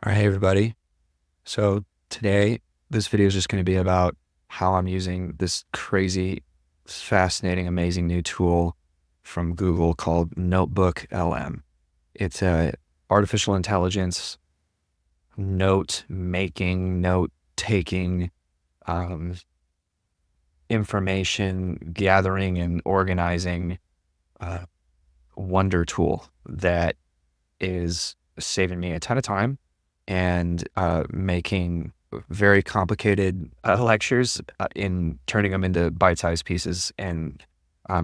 All right, hey everybody. So today, this video is just going to be about how I'm using this crazy, fascinating, amazing new tool from Google called Notebook LM. It's a artificial intelligence note making, note taking, um, information gathering and organizing uh, wonder tool that is saving me a ton of time and making very complicated lectures in turning them into bite-sized pieces and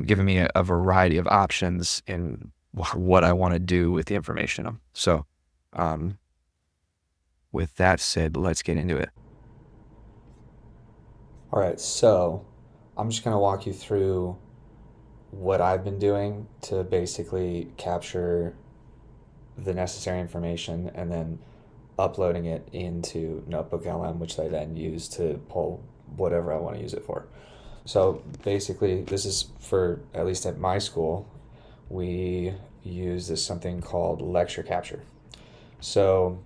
giving me a variety of options in what I want to do with the information. So um, with that said, let's get into it. All right, so I'm just going to walk you through what I've been doing to basically capture the necessary information and then uploading it into Notebook LM, which I then use to pull whatever I want to use it for. So basically, this is for, at least at my school, we use this something called lecture capture. So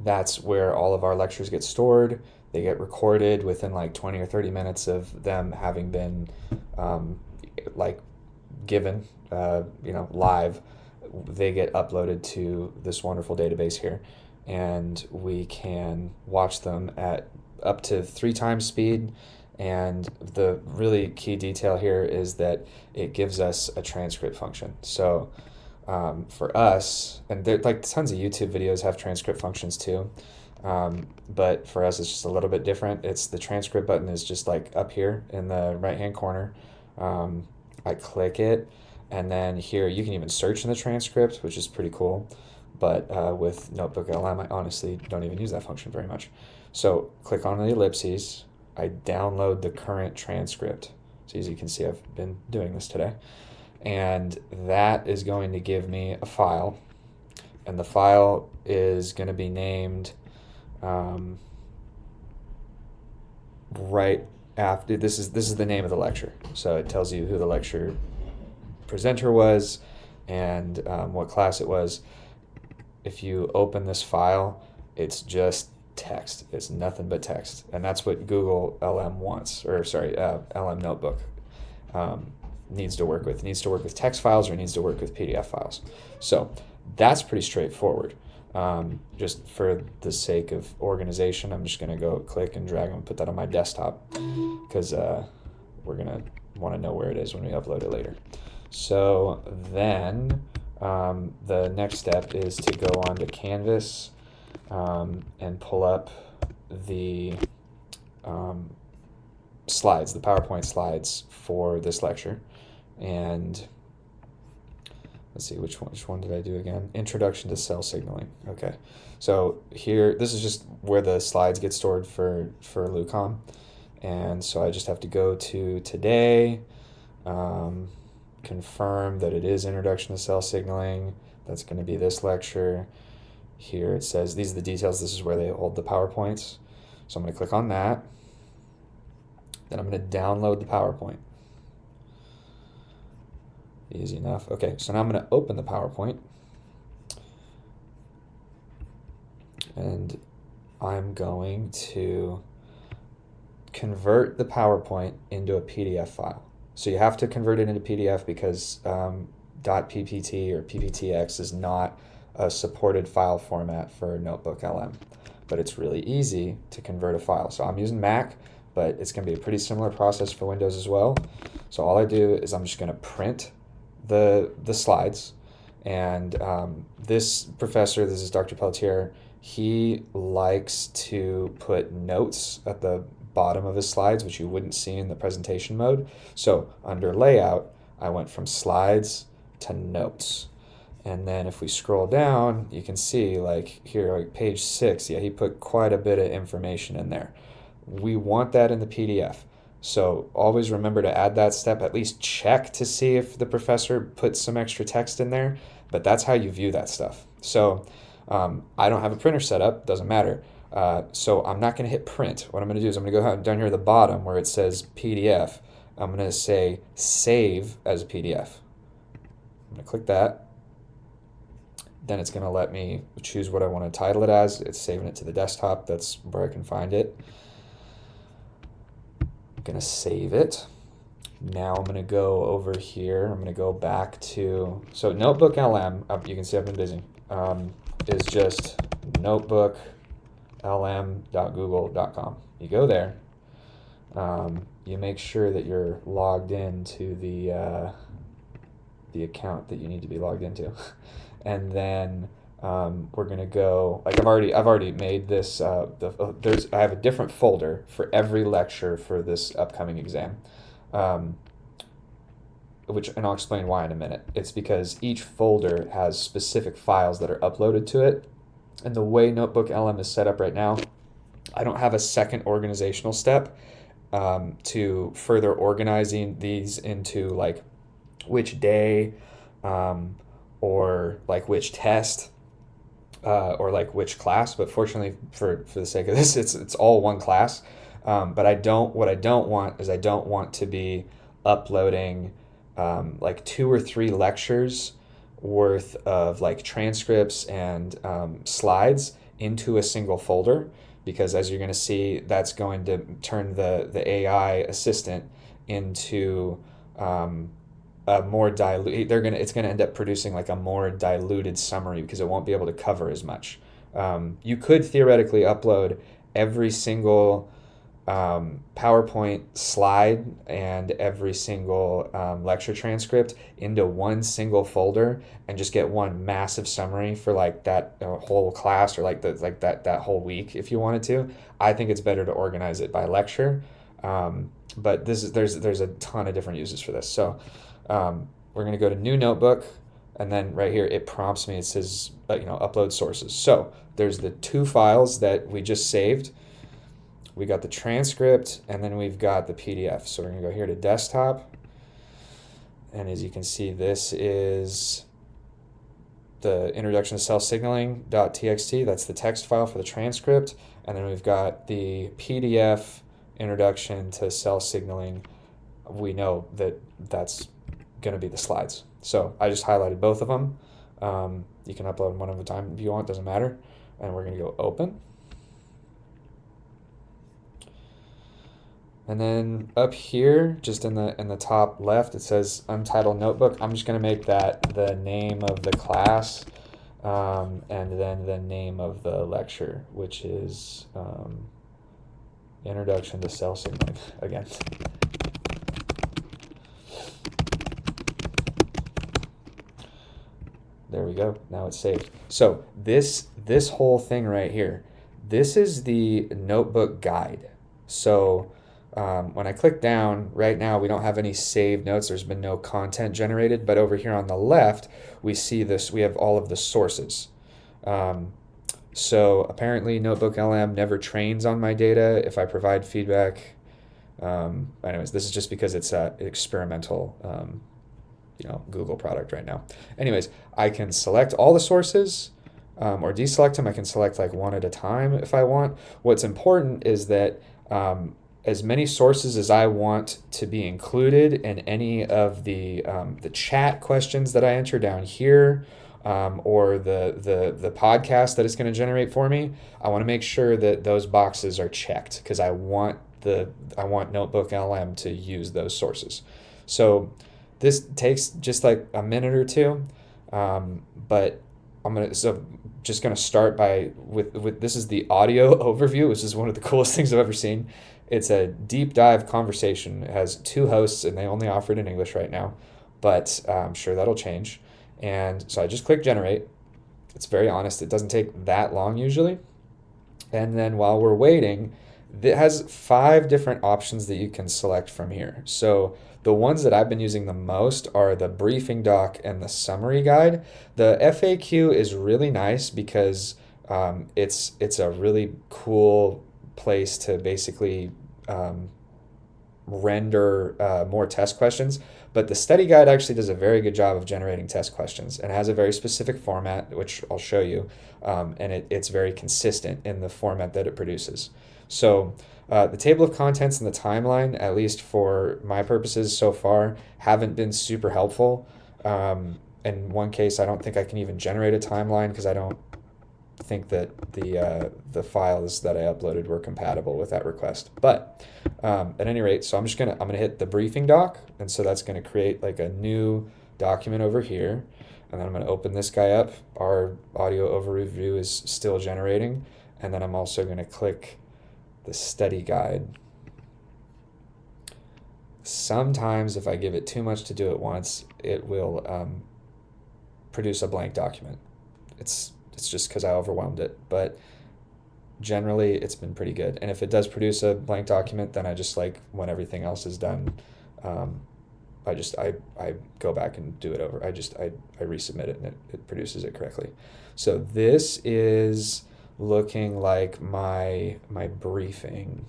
that's where all of our lectures get stored. They get recorded within like 20 or 30 minutes of them having been um, like given, live. They get uploaded to this wonderful database here, and we can watch them at up to 3 times speed. And the really key detail here is that it gives us a transcript function. So for us, and there like tons of YouTube videos have transcript functions too. But for us, it's just a little bit different. It's the transcript button is just like up here in the right hand corner. I click it, and then here you can even search in the transcript, which is pretty cool. But with Notebook LM, I honestly don't even use that function very much. So click on the ellipses. I download the current transcript. So as you can see, I've been doing this today, and that is going to give me a file, and the file is going to be named um, right after this is the name of the lecture, so it tells you who the lecture presenter was and what class it was. If you open this file, it's just text. It's nothing but text, and that's what Google LM wants, or sorry, LM Notebook um, needs to work with. It needs to work with text files, or it needs to work with PDF files. So that's pretty straightforward. Just for the sake of organization, I'm just going to go click and drag and put that on my desktop, because we're going to want to know where it is when we upload it later. So then the next step is to go onto Canvas and pull up the slides, the PowerPoint slides for this lecture. And let's see, which one did I do again? Introduction to cell signaling. Okay, so here, this is just where the slides get stored for Lucom. And so I just have to go to today, confirm that it is Introduction to Cell Signaling. That's going to be this lecture. Here it says these are the details. This is where they hold the PowerPoints. So I'm going to click on that. Then I'm going to download the PowerPoint. Easy enough. Okay, so now I'm going to open the PowerPoint. And I'm going to convert the PowerPoint into a PDF file. So you have to convert it into PDF because .ppt or PPTX is not a supported file format for Notebook LM. But it's really easy to convert a file. So I'm using Mac, but it's going to be a pretty similar process for Windows as well. So all I do is I'm just going to print the slides. And this professor, this is Dr. Pelletier, he likes to put notes at the bottom of his slides, which you wouldn't see in the presentation mode. So under layout, I went from slides to notes. And then if we scroll down, you can see like here, like page 6, yeah, he put quite a bit of information in there. We want that in the PDF. So always remember to add that step, at least check to see if the professor put some extra text in there, but that's how you view that stuff. So I don't have a printer set up, doesn't matter. So I'm not going to hit print. What I'm going to do is I'm going to go down here at the bottom where it says PDF. I'm going to say save as a PDF. I'm going to click that. Then it's going to let me choose what I want to title it as. It's saving it to the desktop. That's where I can find it. I'm going to save it. Now I'm going to go over here. I'm going to go back to, so Notebook LM, you can see I've been busy, is just notebooklm.google.com. You go there. You make sure that you're logged into the account that you need to be logged into, and then we're gonna go. Like I've already made this. I have a different folder for every lecture for this upcoming exam, and I'll explain why in a minute. It's because each folder has specific files that are uploaded to it, and the way Notebook LM is set up right now, I don't have a second organizational step to further organizing these into like which day, or like which test, or like which class. But fortunately, for the sake of this, it's all one class. But what I don't want is I don't want to be uploading like 2 or 3 lectures worth of like transcripts and slides into a single folder, because as you're going to see, that's going to turn the AI assistant into a more dilute. It's gonna end up producing like a more diluted summary because it won't be able to cover as much. You could theoretically upload every single PowerPoint slide and every single lecture transcript into one single folder and just get one massive summary for like that whole class, or like that whole week if you wanted to. I think it's better to organize it by lecture. But there's a ton of different uses for this. So we're going to go to new notebook, and then right here it prompts me. It says upload sources. So there's the 2 files that we just saved. We got the transcript, and then we've got the PDF. So we're going to go here to desktop, and as you can see, this is the introduction to cell signaling.txt. That's the text file for the transcript, and then we've got the PDF introduction to cell signaling. We know that that's going to be the slides. So I just highlighted both of them. You can upload them one at a time if you want, doesn't matter. And we're going to go open. And then up here, just in the top left, it says Untitled Notebook. I'm just going to make that the name of the class, and then the name of the lecture, which is Introduction to Cell Signaling again. There we go. Now it's saved. So this whole thing right here, this is the notebook guide. So when I click down, right now we don't have any saved notes. There's been no content generated. But over here on the left, we see this. We have all of the sources. So apparently Notebook LM never trains on my data if I provide feedback. Anyways, this is just because it's an experimental Google product right now. Anyways, I can select all the sources, or deselect them. I can select like one at a time if I want. What's important is that as many sources as I want to be included in any of the chat questions that I enter down here, or the podcast that it's going to generate for me, I want to make sure that those boxes are checked, because I want Notebook LM to use those sources. So this takes just like a minute or two, but just gonna start with this is the audio overview, which is one of the coolest things I've ever seen. It's a deep dive conversation. It has 2 hosts, and they only offer it in English right now, but I'm sure that'll change. And so I just click generate. It's very honest. It doesn't take that long usually. And then while we're waiting, it has 5 different options that you can select from here. So the ones that I've been using the most are the briefing doc and the summary guide. The FAQ is really nice because it's a really cool place to basically render more test questions. But the study guide actually does a very good job of generating test questions and has a very specific format, which I'll show you. And it's very consistent in the format that it produces. So the table of contents and the timeline, at least for my purposes so far, haven't been super helpful. In one case, I don't think I can even generate a timeline because I don't think that the files that I uploaded were compatible with that request. But at any rate, so I'm gonna hit the briefing doc, and so that's gonna create like a new document over here, and then I'm gonna open this guy up. Our audio overview is still generating, and then I'm also gonna click the study guide. Sometimes if I give it too much to do at once, it will produce a blank document. It's just because I overwhelmed it, but generally it's been pretty good. And if it does produce a blank document, then I just like when everything else is done, um, I go back and do it over. I resubmit it and it produces it correctly. So this is looking like my briefing.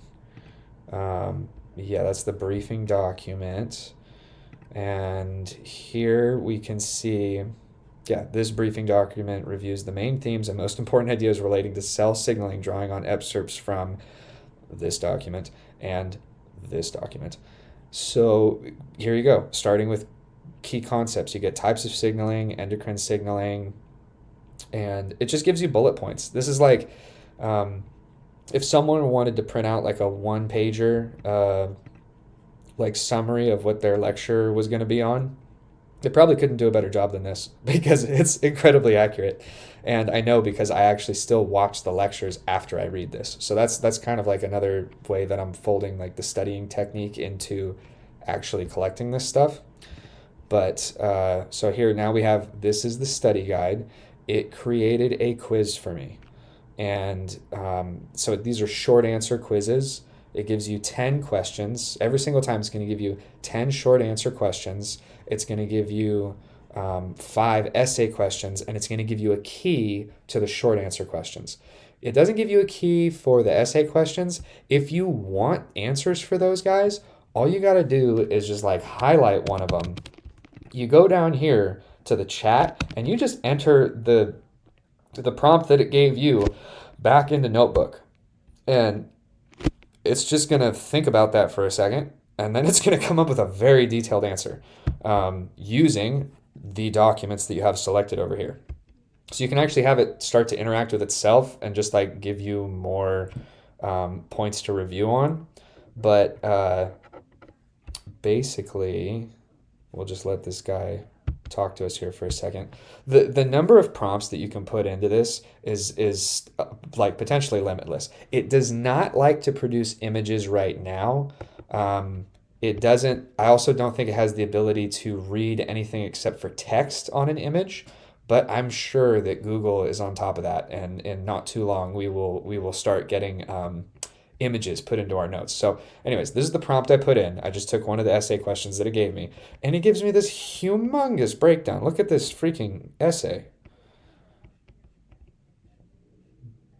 Yeah, that's the briefing document. And here we can see, yeah, this briefing document reviews the main themes and most important ideas relating to cell signaling, drawing on excerpts from this document and this document. So here you go, starting with key concepts. You get types of signaling, endocrine signaling, and it just gives you bullet points. This is like if someone wanted to print out like a one pager, like summary of what their lecture was going to be on, they probably couldn't do a better job than this because it's incredibly accurate. And I know because I actually still watch the lectures after I read this. So that's kind of like another way that I'm folding like the studying technique into actually collecting this stuff. But so here now we have this is the study guide. It created a quiz for me. And so these are short answer quizzes. It gives you 10 questions. Every single time it's going to give you 10 short answer questions. It's going to give you 5 essay questions, and it's going to give you a key to the short answer questions. It doesn't give you a key for the essay questions. If you want answers for those guys, all you got to do is just like highlight one of them. You go down here to the chat and you just enter the prompt that it gave you back into Notebook. And it's just going to think about that for a second, and then it's going to come up with a very detailed answer using the documents that you have selected over here. So you can actually have it start to interact with itself and just like give you more points to review on. But basically, we'll just let this guy talk to us here for a second. The number of prompts that you can put into this is like potentially limitless. It does not like to produce images right now. It doesn't. I also don't think it has the ability to read anything except for text on an image. But I'm sure that Google is on top of that, and in not too long we will start getting images put into our notes. So, anyways, this is the prompt I put in. I just took one of the essay questions that it gave me, and it gives me this humongous breakdown. Look at this freaking essay.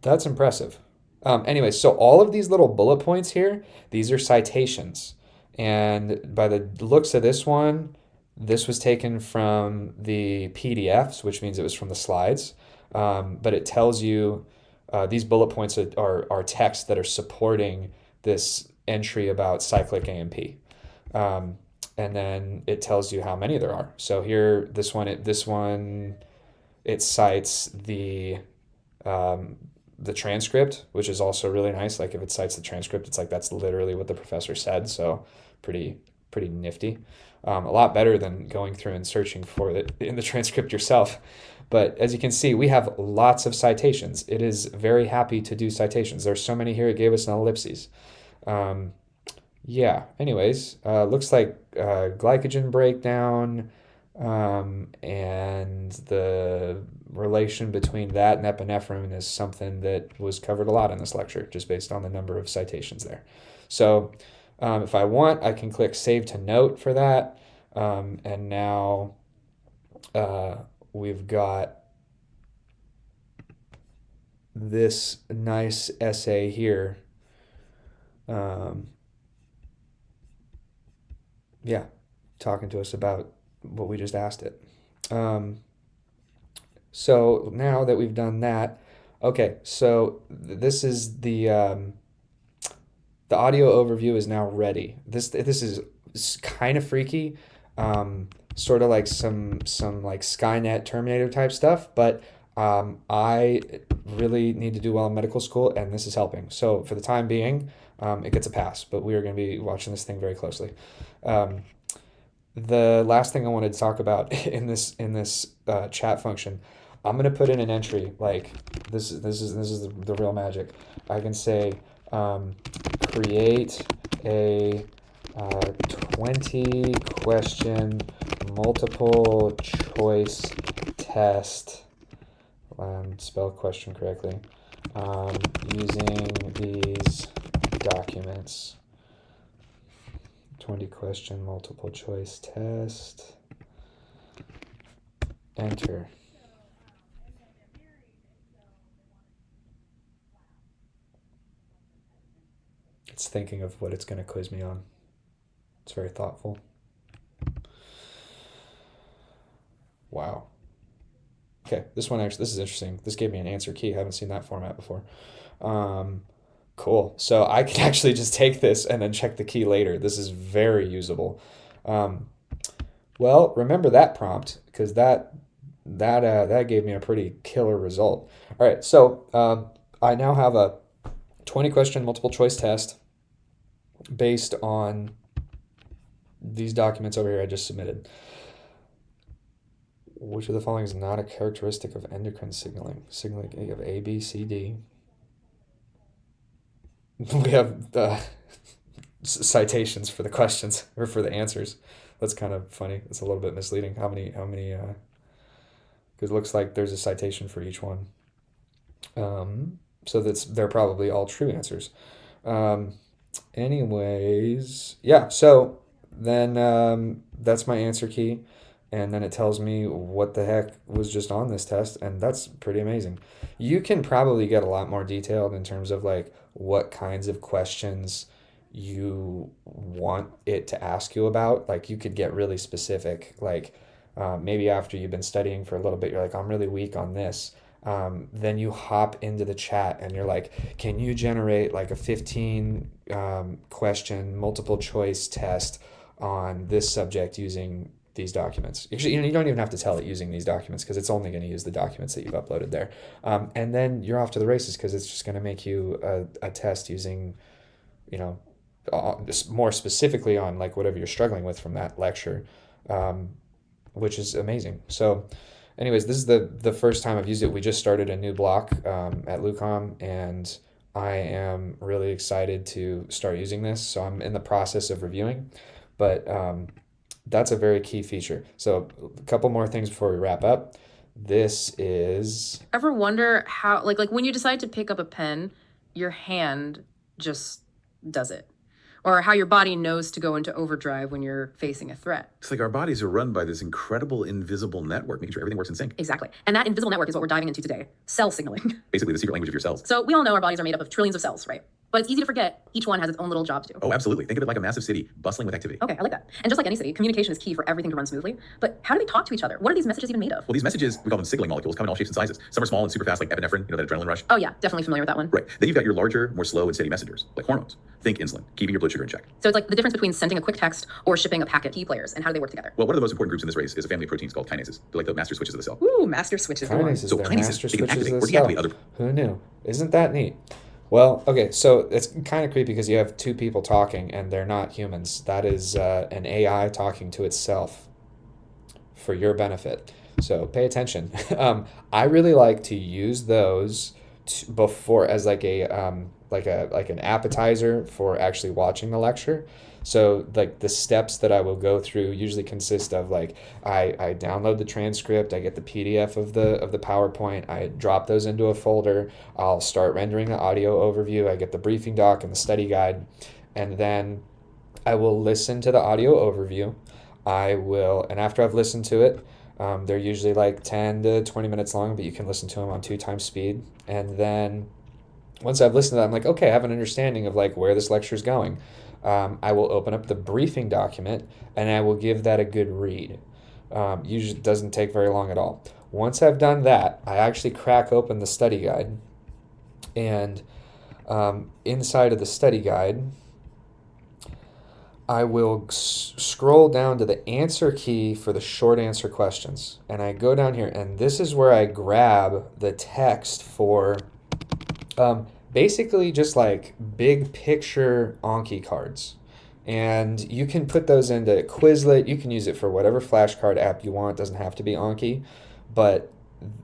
That's impressive. Anyways, so all of these little bullet points here, these are citations. And by the looks of this one, this was taken from the PDFs, which means it was from the slides. But it tells you these bullet points are text that are supporting this entry about cyclic AMP. And then it tells you how many there are. So here, this one, it cites the transcript, which is also really nice. Like if it cites the transcript, it's like that's literally what the professor said. So pretty nifty. A lot better than going through and searching for it in the transcript yourself. But as you can see, we have lots of citations. It is very happy to do citations. There's so many here, it gave us an ellipses. Yeah, anyways, looks like glycogen breakdown, and the relation between that and epinephrine is something that was covered a lot in this lecture, just based on the number of citations there. So if I want, I can click Save to Note for that. And now we've got this nice essay here. Yeah, talking to us about what we just asked it. So now that we've done that, okay, so this is the audio overview is now ready. This is kind of freaky. sort of like some like Skynet Terminator type stuff, but I really need to do well in medical school, and this is helping. So for the time being, it gets a pass, but we are going to be watching this thing very closely. Um, the last thing I wanted to talk about in this chat function, I'm gonna put in an entry like this is the real magic. I can say create a 20 question multiple choice test. Spell question correctly. Using these documents. 20 question multiple choice test. Enter. It's thinking of what it's going to quiz me on. It's very thoughtful. Wow. Okay, this is interesting. This gave me an answer key. I haven't seen that format before. Um, cool. So I can actually just take this and then check the key later. This is very usable. Um, well, remember that prompt because that gave me a pretty killer result. All right, so I now have a 20 question multiple choice test based on these documents over here I just submitted. Which of the following is not a characteristic of endocrine signaling? Signaling of A, B, C, D. We have citations for the questions or for the answers. That's kind of funny. It's a little bit misleading. Because it looks like there's a citation for each one. So they're probably all true answers. Um, anyways, yeah. So then that's my answer key, and then it tells me what the heck was just on this test, and that's pretty amazing. You can probably get a lot more detailed in terms of like what kinds of questions you want it to ask you about. Like you could get really specific, like maybe after you've been studying for a little bit, you're like, I'm really weak on this. Then you hop into the chat and you're like, can you generate like a 15 question multiple choice test on this subject using these documents? Actually, you don't even have to tell it using these documents because it's only going to use the documents that you've uploaded there. And then you're off to the races because it's just going to make you a test using, you know, more specifically on like whatever you're struggling with from that lecture, um, which is amazing. So anyways, this is the first time I've used it. We just started a new block at Lucom, and I am really excited to start using this. So I'm in the process of reviewing, but that's a very key feature. So a couple more things before we wrap up. This is Ever wonder how, like when you decide to pick up a pen, your hand just does it? Or how your body knows to go into overdrive when you're facing a threat? It's like our bodies are run by this incredible invisible network, making sure everything works in sync. Exactly. And that invisible network is what we're diving into today. Cell signaling. Basically, the secret language of your cells. So we all know our bodies are made up of trillions of cells, right? But it's easy to forget each one has its own little job to do. Oh, absolutely. Think of it like a massive city bustling with activity. Okay, I like that. And just like any city, communication is key for everything to run smoothly. But how do they talk to each other? What are these messages even made of? Well, these messages, we call them signaling molecules, come in all shapes and sizes. Some are small and super fast, like epinephrine, that adrenaline rush. Oh yeah, definitely familiar with that one. Right. Then you've got your larger, more slow and steady messengers, like hormones. Think insulin, keeping your blood sugar in check. So it's like the difference between sending a quick text or shipping a packet. Key players, and how do they work together? Well, one of the most important groups in this race is a family of proteins called kinases. They're like the master switches of the cell. Ooh, master switches. kinases. So They're kinases, master they can switches activate of or the cell. deactivate other. Who knew? Isn't that neat? Well, okay, so it's kind of creepy because you have two people talking and they're not humans. That is an AI talking to itself for your benefit. So pay attention. I really like to use those before as like a like an appetizer for actually watching the lecture. So like the steps that I will go through usually consist of like I download the transcript, I get the PDF of the PowerPoint, I drop those into a folder, I'll start rendering the audio overview, I get the briefing doc and the study guide, and then I will listen to the audio overview. And after I've listened to it, they're usually like 10 to 20 minutes long, but you can listen to them on 2 times speed. And then once I've listened to that, I'm like, okay, I have an understanding of like where this lecture is going. I will open up the briefing document and I will give that a good read. Usually it doesn't take very long at all. Once I've done that, I actually crack open the study guide. And inside of the study guide, I will scroll down to the answer key for the short answer questions. And I go down here, and this is where I grab the text for basically just like big picture Anki cards. And you can put those into Quizlet. You can use it for whatever flashcard app you want. It doesn't have to be Anki. But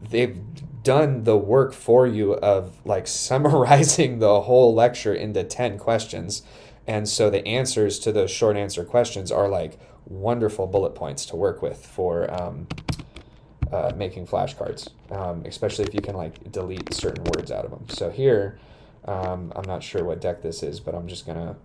they've done the work for you of like summarizing the whole lecture into 10 questions. And so the answers to those short answer questions are like wonderful bullet points to work with for making flashcards, especially if you can like delete certain words out of them. So here, I'm not sure what deck this is, but I'm just gonna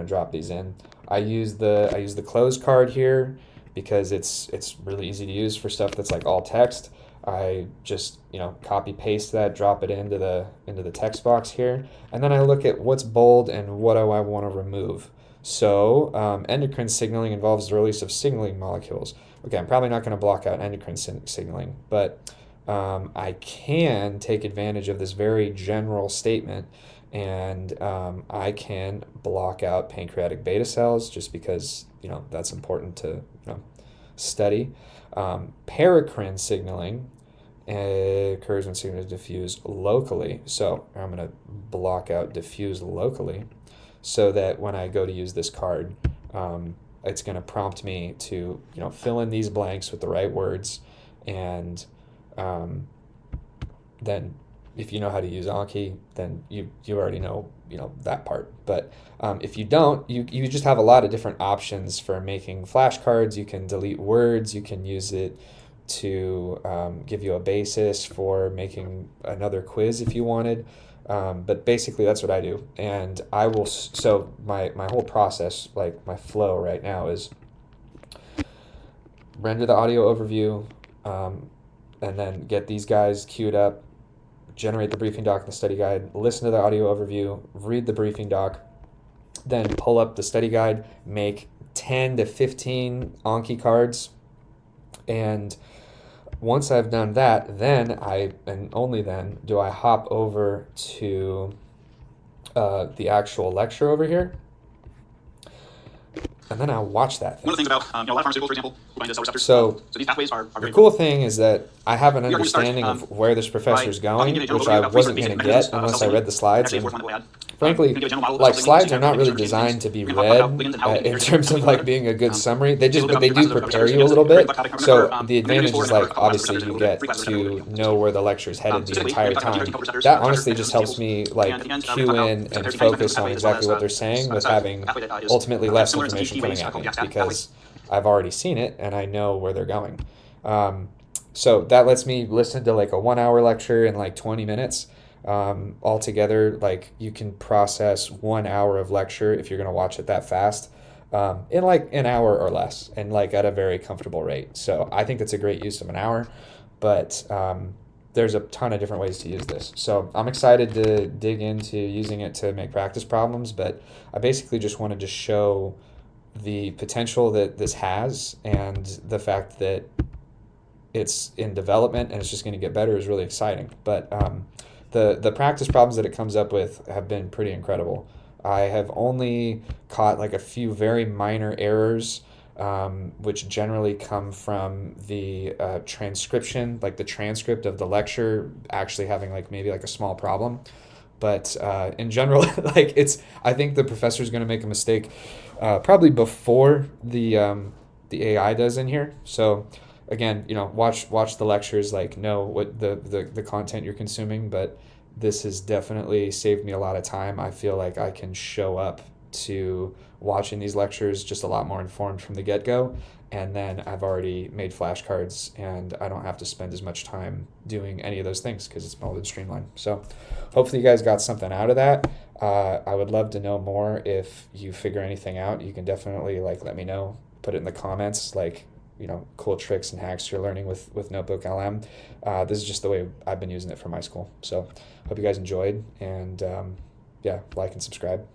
drop these in. I use the close card here because it's really easy to use for stuff that's like all text. I just copy paste that, drop it into the text box here, and then I look at what's bold and what do I want to remove. So endocrine signaling involves the release of signaling molecules. Okay, I'm probably not going to block out endocrine signaling, but I can take advantage of this very general statement, and I can block out pancreatic beta cells just because that's important to study. Paracrine signaling occurs when signal is diffused locally. So I'm going to block out diffuse locally so that when I go to use this card, it's going to prompt me to fill in these blanks with the right words. And then if you know how to use Anki, then you already know that part. But if you don't, you just have a lot of different options for making flashcards. You can delete words. You can use it to give you a basis for making another quiz if you wanted. But basically that's what I do. And I will, so my whole process, like my flow right now is render the audio overview, and then get these guys queued up, generate the briefing doc and the study guide, listen to the audio overview, read the briefing doc, then pull up the study guide, make 10 to 15 Anki cards. And once I've done that, then and only then do I hop over to the actual lecture over here. And then I'll watch that thing. One of the things about a lot of pharmaceuticals, for example, bind to cell receptors. So these pathways are the very cool thing is that I have an We are going to start, understanding of where this professor is by going, talking in a general which overview I about wasn't basic going to mechanisms get of unless cell I read the slides. Actually, And fourth one that we'll add. frankly, Give a general model of like cell slides are signaling, not and really certain designed to things. be We're going to talk about read ligands and how in they're terms of like being a good summary. They do prepare you a little bit. So the advantage is like obviously you get to know where the lecture is headed the entire time. That honestly just helps me like cue in and focus on exactly what they're saying with having ultimately less information coming at me because I've already seen it and I know where they're going. So that lets me listen to like a 1 hour lecture in like 20 minutes. Altogether, like you can process 1 hour of lecture if you're going to watch it that fast in like an hour or less and like at a very comfortable rate. So I think that's a great use of an hour, but there's a ton of different ways to use this. So I'm excited to dig into using it to make practice problems, but I basically just wanted to show the potential that this has and the fact that it's in development and it's just going to get better is really exciting. But the practice problems that it comes up with have been pretty incredible. I have only caught like a few very minor errors, which generally come from the transcription, like the transcript of the lecture actually having like maybe like a small problem. But in general, like I think the professor's going to make a mistake probably before the AI does in here. So again, watch the lectures, like know what the content you're consuming. But this has definitely saved me a lot of time. I feel like I can show up to watching these lectures just a lot more informed from the get-go. And then I've already made flashcards and I don't have to spend as much time doing any of those things because it's molded Streamline. So hopefully you guys got something out of that. I would love to know more. If you figure anything out, you can definitely like let me know, put it in the comments, like cool tricks and hacks you're learning with Notebook LM. This is just the way I've been using it for my school. So hope you guys enjoyed, and yeah, like and subscribe.